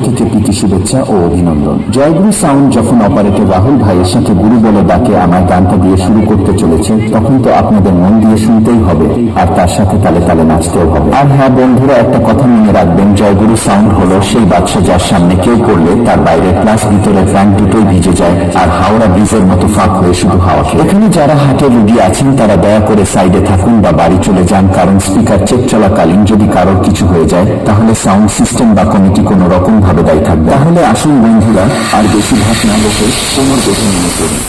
থেকে প্রীতি শুভেচ্ছা ও অভিনন্দন। জয়গুরু সাউন্ড যখন অপারেটর রাহুল ভাইয়ের সাথে গুরু বলে ডাকে আমার গানটা দিয়ে শুরু করতে চলেছে, তখন তো আপনাদের মন দিয়ে শুনতেই হবে আর তার সাথে তালে তালে নাচতেও হবে। আর হ্যাঁ বন্ধুরা, একটা কথা মনে রাখবেন, জয়গুরু সাউন্ড হলো সেই বাদশা যার সামনে কেউ করলে তার বাইরের প্লাস ভিতরের ফ্যান দুটোই ভিজে যায় আর হাওড়া ব্রিজের মতো ফাঁক হয়ে শুধু হাওয়া খেয়ে। এখানে যারা হাটের রুগী আছেন তারা দয়া করে সাইডে থাকুন বা বাড়ি চলে যান, কারণ স্পিকার চেক চলাকালীন যদি কারোর কিছু হয়ে যায় তাহলে সাউন্ড সিস্টেম বা কমিটি কোনো রকম ভাবে দায়ী থাকবে। তাহলে আসুন বন্ধুরা, আর বেশি ভাত না বসে কোমর বেঁধে নিয়ে চলুন।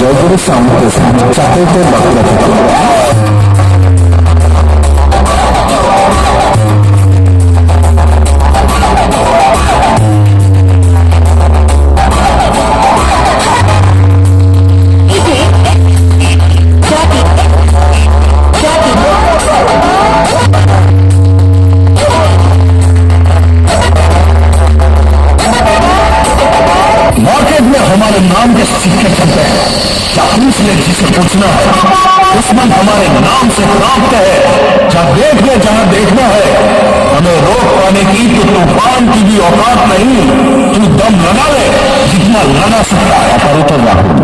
জয়গুরু সাউন্ড চাকরিতে বাঁকুড়া থেকে। मार्केट में हमारे नाम के सिक्के चलते हैं, चापलूस ने जिसे पूछना है, दुश्मन हमारे नाम से कांपते हैं। जहाँ देख ले जहाँ देखना है, हमें रोक पाने की तो तूफान की भी औकात नहीं। तू दम लगा ले जितना लगा सकता है। অপারেটর রাহুল।